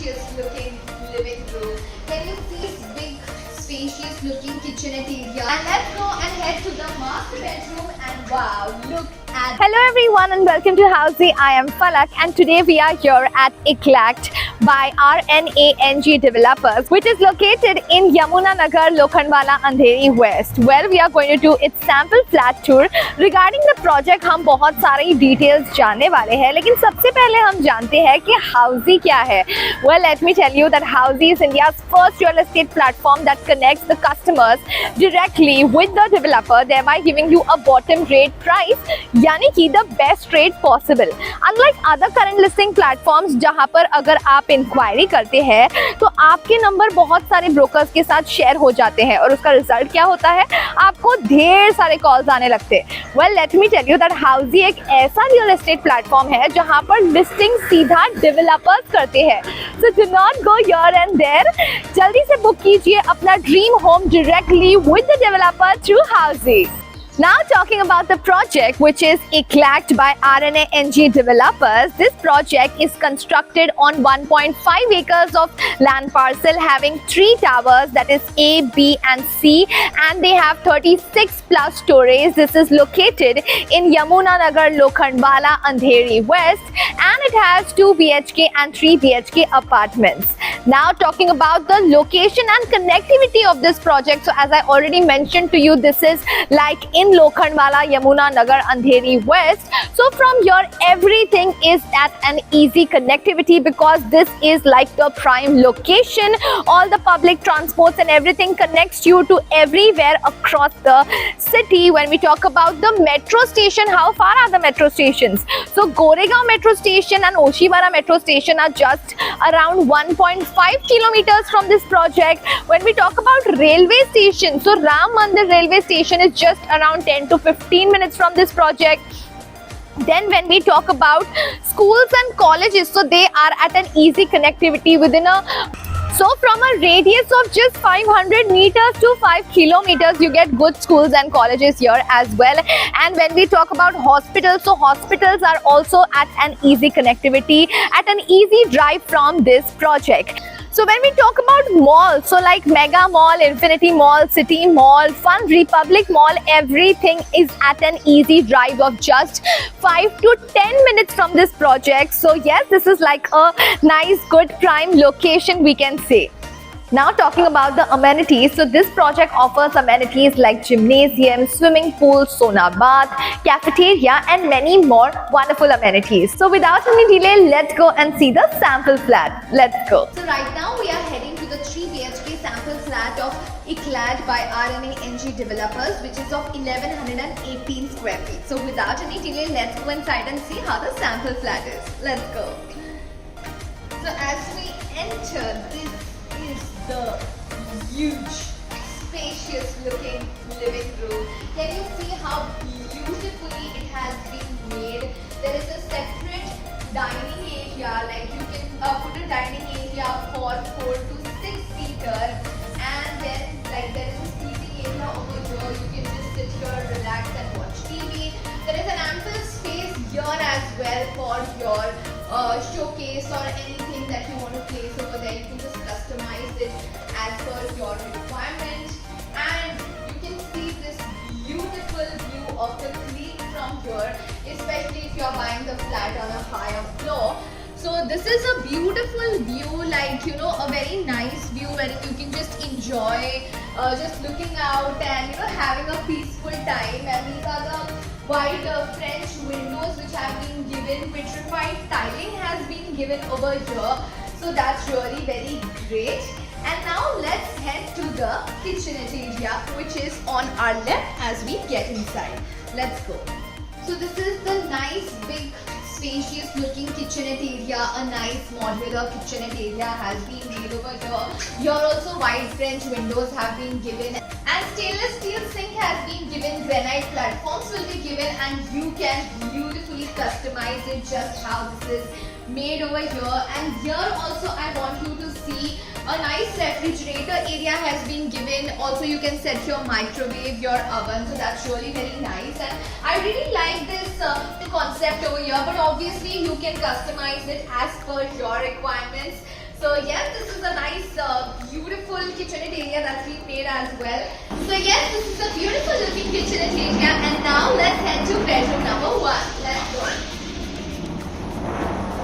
spacious looking living room. Can you see this big spacious looking kitchenette area? And let's go and head to the master bedroom and wow, look at. Hello everyone and welcome to Housey. I am Falak and today we are here at Eclact by RNANG Developers, which is located in Yamuna Nagar, Lokhandwala, Andheri West, where we are going to do its sample flat tour. Regarding the project हम बहुत सारी details जानने वाले हैं, लेकिन सबसे पहले हम जानते हैं कि Housey क्या है. Well, let me tell you that Housey is India's first real estate platform that connects the customers directly with the developer, thereby giving you a bottom rate price, यानी कि the best rate possible. Unlike other current listing platforms, जहाँ पर अगर आप inquiry करते हैं तो आपके नंबर बहुत सारे ब्रोकर्स के साथ शेयर हो जाते हैं और उसका रिजल्ट क्या होता है, आपको ढेर सारे कॉल्स आने लगते हैं. Well, let me tell you that Housey एक ऐसा रियल एस्टेट प्लेटफॉर्म है जहां पर लिस्टिंग सीधा डेवलपर्स करते हैं. So do not go here and there, जल्दी से बुक कीजिए अपना dream home directly with the developer through Housey. Now talking about the project, which is Eclact by RNANG Developers. This project is constructed on 1.5 acres of land parcel having 3 towers, that is A, B and C, and they have 36 plus stories. This is located in Yamuna Nagar, Lokhandwala, Andheri West, and it has 2 BHK and 3 BHK apartments. Now talking about the location and connectivity of this project. So as I already mentioned to you, this is like in Lokhandwala, Yamuna Nagar, Andheri West. So from here, everything is at an easy connectivity because this is like the prime location. All the public transports and everything connects you to everywhere across the city. When we talk about the metro station, how far are the metro stations? So Goregaon metro station and Oshiwara metro station are just around 1.5 kilometers from this project. When we talk about railway station, so Ram Mandir railway station is just around 10 to 15 minutes from this project. Then when we talk about schools and colleges, so they are at an easy connectivity within a from a radius of just 500 meters to 5 kilometers, you get good schools and colleges here as well. And when we talk about hospitals, so hospitals are also at an easy connectivity, at an easy drive from this project. So when we talk about malls, so like Mega Mall, Infinity Mall, City Mall, Fun Republic Mall, everything is at an easy drive of just 5 to 10 minutes from this project. So yes, this is like a nice, good prime location, we can say. Now talking about the amenities, so this project offers amenities like gymnasium, swimming pool, sauna bath, cafeteria and many more wonderful amenities. So without any delay, let's go and see the sample flat. Let's go. So right now we are heading to the 3 BHK sample flat of Eclact by RNANG Developers, which is of 1118 square feet. So without any delay, let's go inside and see how the sample flat is. Let's go. So as we enter, this is the huge, spacious looking living room. Can you see how beautifully it has been made? There is a separate dining area, like you can put a dining area for 4 to 6 seater, and then like there is a seating area over here. You can just sit here, relax and watch TV. There is an ample space here as well for your showcase or anything that you want to place over there. You can just customize it as per your requirement, and you can see this beautiful view of the creek from here, especially if you are buying the flat on a higher floor. So this is a beautiful view, like a very nice view where you can just enjoy just looking out and having a peaceful time. And these are the wide French windows which have been given. Vitrified tiling has been given over here, so that's really very great. And now let's head to the kitchenette area, which is on our left as we get inside. Let's go. So this is the nice big spacious looking kitchenette area. A nice modular kitchenette area has been made over here. Here also wide French windows have been given, and stainless steel sink has been given. Granite platforms will be given, and you can beautifully customize it just how this is made over here. And here also I want you to see a nice refrigerator area has been given. Also you can set your microwave, your oven, so that's really very nice. And I really like this the concept over here, but obviously you can customize it as per your requirements. So area that's been made as well. So yes, this is a beautiful looking kitchenette area, and now let's head to bedroom number 1. Let's go.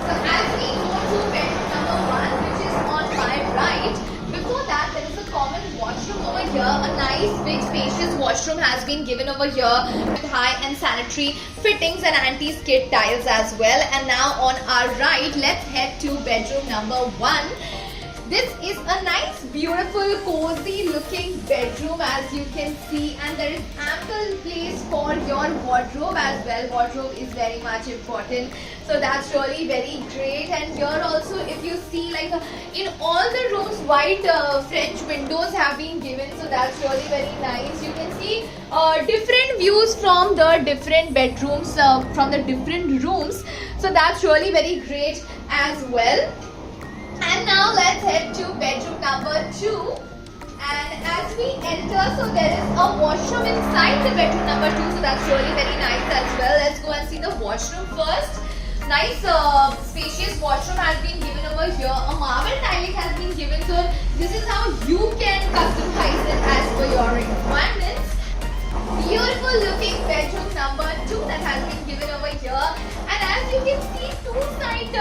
So as we go to bedroom number 1, which is on my right, before that there is a common washroom over here. A nice big spacious washroom has been given over here with high-end sanitary fittings and anti-skid tiles as well. And now on our right, let's head to bedroom number 1. This is a nice, beautiful, cozy looking bedroom as you can see, and there is ample place for your wardrobe as well. Wardrobe is very much important, so that's really very great. And here also, if you see, like in all the rooms, white French windows have been given, so that's really very nice. You can see different views from the different bedrooms, from the different rooms, so that's really very great as well. And now let's head to bedroom number 2. And as we enter, so there is a washroom inside the bedroom number 2, so that's really very nice as well. Let's go and see the washroom first. Nice spacious washroom has been given over here. A marble tiling has been given, so this is how you can customize it as per your requirements. Beautiful looking bedroom number 2 that has been given over here. And as you can see, two side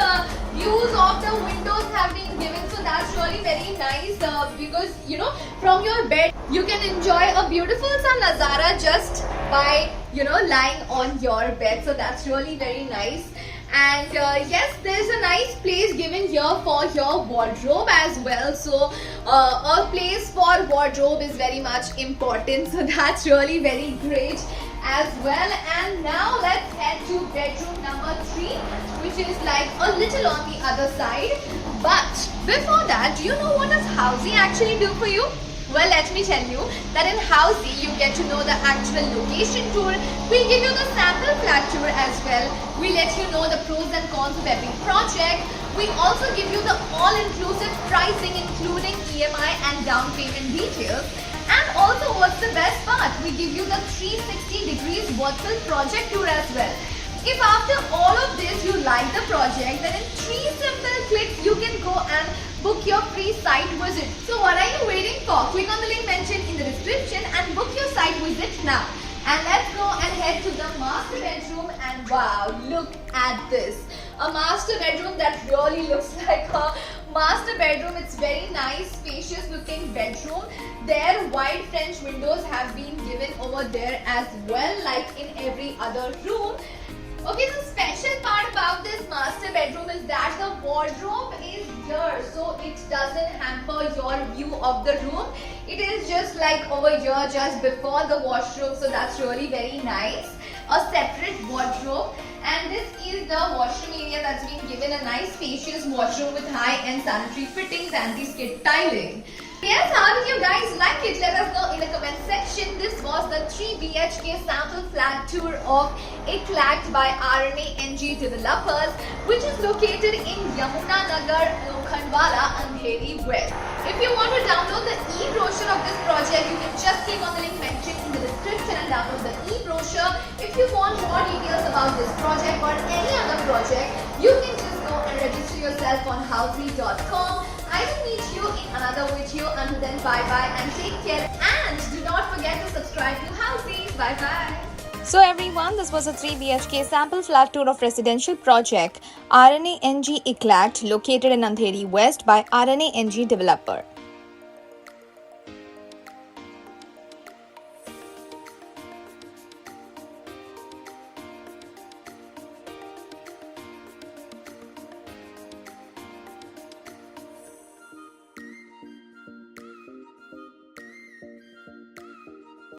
views of the windows have been given, so that's really very nice because you know, from your bed you can enjoy a beautiful sun nazara just by, you know, lying on your bed, so that's really very nice. And yes, there's a nice place given here for your wardrobe as well, so a place for wardrobe is very much important, so that's really very great as well. And now let's head to bedroom number 3, which is like a little on the other side. But before that, do you know what does Housey actually do for you? Well, let me tell you that in Housey you get to know the actual location tour. We'll give you the sample flat tour as well. We let you know the pros and cons of every project. We also give you the all-inclusive pricing, including EMI and down payment details. And also, what's the best part? We give you the 360 degrees virtual project tour as well. If after all of this you like the project, then in 3 simple clicks you can go and book your free site visit. So what are you waiting for? Click on the link mentioned in the description and book your site visit now. And let's go and head to the master bedroom, and wow, look at this. A master bedroom that really looks like a master bedroom. It's very nice, spacious looking bedroom. There wide French windows have been given over there as well, like in every other room. Okay, the special part about this master bedroom is that the wardrobe is here, so it doesn't hamper your view of the room. It is just like over here, just before the washroom, so that's really very nice. A separate wardrobe, and this is the washroom area that's been given, a nice spacious washroom with high-end sanitary fittings, anti-skid tiling. Yes, how did you guys like it? Let us know in the comment section. This was the 3 BHK sample flat tour of Eclat by RNA NG Developers, which is located in Yamuna Nagar, Lokhandwala, Andheri West. If you want to download the e-brochure of this project, you can just click on the link mentioned in the description and download the e-brochure. If you want more details about this project or any other project, you can just go and register yourself on housey.com. I will meet you in another video. Until then, bye-bye and take care. And do not forget to subscribe to Housey. Bye-bye. So everyone, this was a 3 BHK sample flat tour of residential project RNA NG Eclat located in Andheri West by RNA NG Developer.